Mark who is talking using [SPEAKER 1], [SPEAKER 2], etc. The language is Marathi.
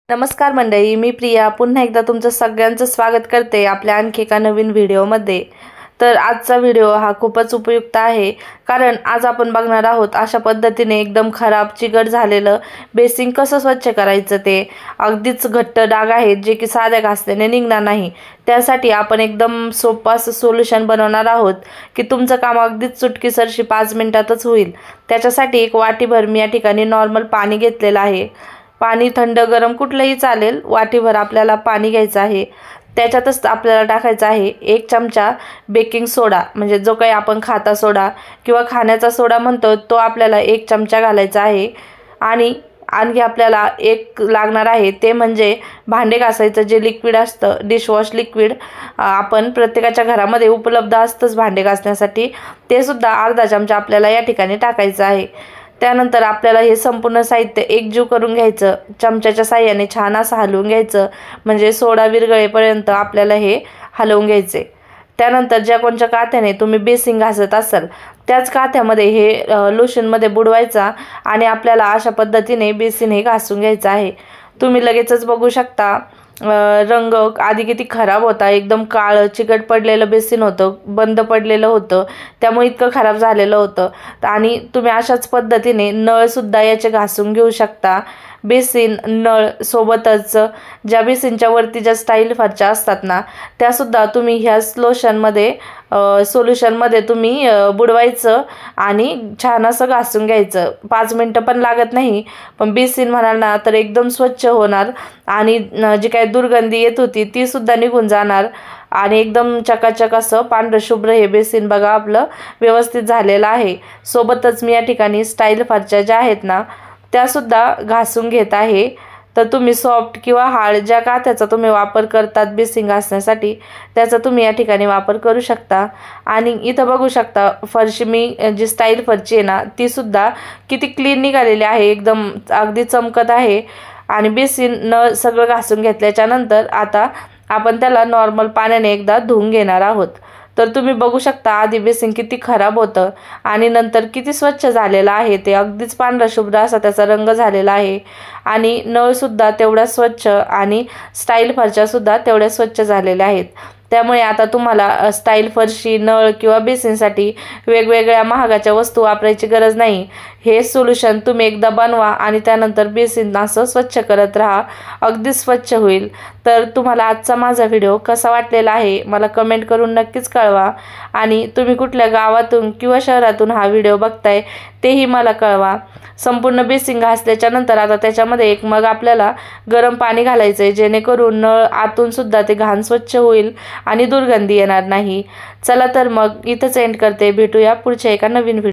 [SPEAKER 1] नमस्कार मंडळी, मी प्रिया पुन्हा एकदा तुमचं सगळ्यांचं स्वागत करते आपल्या आणखी एका नवीन व्हिडिओमध्ये। तर आजचा व्हिडिओ हा खूपच उपयुक्त आहे, कारण आज आपण बघणार आहोत अशा पद्धतीने एकदम खराब चिकट झालेलं बेसिन कसं स्वच्छ करायचं। ते अगदीच घट्ट डाग आहेत जे की साध्या घासल्याने निघणार नाही। त्यासाठी आपण एकदम सोपं असं सोल्युशन बनवणार आहोत की तुमचं काम अगदीच चुटकीसरशी 5 मिनिटातच होईल। त्याच्यासाठी एक वाटीभर मी या ठिकाणी नॉर्मल पाणी घेतलेलं आहे। पाणी थंड गरम कुठलंही चालेल, वाटीभर आपल्याला पाणी घ्यायचं आहे। त्याच्यातच आपल्याला टाकायचा आहे 1 चमचा बेकिंग सोडा, म्हणजे जो काही आपण खाता सोडा किंवा खाण्याचा सोडा म्हणतो तो आपल्याला 1 चमचा घालायचा आहे। आणि आणखी आपल्याला एक लागणार आहे ते म्हणजे भांडे घासायचं जे लिक्विड असतं, डिशवॉश लिक्विड आपण प्रत्येकाच्या घरामध्ये उपलब्ध असतंच भांडे घासण्यासाठी, ते सुद्धा अर्धा चमचा आपल्याला या ठिकाणी टाकायचं आहे। त्यानंतर आपल्याला हे संपूर्ण साहित्य एकजीव करून घ्यायचं, चमच्याच्या साहाय्याने छान असं हलवून घ्यायचं, म्हणजे सोडा विरघळेपर्यंत आपल्याला हे हलवून घ्यायचे। त्यानंतर ज्या कोणत्या काथ्याने तुम्ही बेसिन घासत असाल त्याच काथ्यामध्ये हे लोशनमध्ये बुडवायचा आणि आपल्याला अशा पद्धतीने बेसिन हे घासून घ्यायचं आहे। तुम्ही लगेचच बघू शकता रंग आधी किती खराब होता, एकदम काळं चिकट पडलेलं बेसिन होतं, बंद पडलेलं होतं, त्यामुळे इतकं खराब झालेलं होतं। आणि तुम्ही अशाच पद्धतीने नळ सुद्धा याचे घासून घेऊ शकता। बेसिन नळ सोबतच ज्या बेसिनच्या वरती ज्या स्टाईल फरच्या असतात ना त्या सुद्धा तुम्ही ह्या सोल्युशनमध्ये तुम्ही बुडवायचं आणि छान असं घासून घ्यायचं। 5 मिनिटं पण लागत नाही, पण बेसिन म्हणाल ना तर एकदम स्वच्छ होणार आणि जी काही दुर्गंधी येत होती ती सुद्धा निघून जाणार आणि एकदम चकाचक असं पांढरं शुभ्र हे बेसिन बघा आपलं व्यवस्थित झालेलं आहे। सोबतच मी या ठिकाणी स्टाईल फरच्या ज्या आहेत ना त्या सुद्धा घासून घेत आहे। तर तुम्ही सॉफ्ट किंवा हार्ड ज्या काथ्याचा तुम्ही वापर करतात बेसिन घासण्यासाठी त्याचा तुम्ही या ठिकाणी वापर करू शकता। आणि इथं बघू शकता फरशी मी जी स्टाईल फरची आहे ना ती सुद्धा किती क्लीन निघालेली आहे, एकदम अगदी चमकत आहे। आणि बेसिन न सगळं घासून घेतल्याच्या नंतर आता आपण त्याला नॉर्मल पाण्याने एकदा धुवून घेणार आहोत। तर तुम्ही बघू शकता आधी बेसिन किती खराब होतं आणि नंतर किती स्वच्छ झालेलं आहे, ते अगदीच पांढरा शुभ्र असा त्याचा रंग झालेला आहे। आणि नळ सुद्धा तेवढा स्वच्छ आणि स्टाईल फरच्या सुद्धा तेवढ्या स्वच्छ झालेल्या आहेत। त्यामुळे आता तुम्हाला स्टाईल फरशी नळ किंवा बेसिनसाठी वेगवेगळ्या महागाच्या वस्तू वापरायची गरज नाही। हे सोल्युशन तुम्ही एकदा बनवा आणि त्यानंतर बेसिन असं स्वच्छ करत राहा, अगदी स्वच्छ होईल। तर तुम्हाला आजचा माझा व्हिडिओ कसा वाटलेला आहे मला कमेंट करून नक्कीच कळवा। आणि तुम्ही कुठल्या गावातून किंवा शहरातून हा व्हिडिओ बघताय तेही मला कळवा। संपूर्ण बेसिन घासल्याच्या नंतर आता त्याच्यामध्ये एक मग आपल्याला गरम पाणी घालायचं आहे, जेणेकरून नळ आतून सुद्धा ते घाण स्वच्छ होईल आणि दुर्गंधी येणार नाही। चला तर मग इथंच एंड करते, भेटूया पुढच्या एका नवीन व्हिडिओ।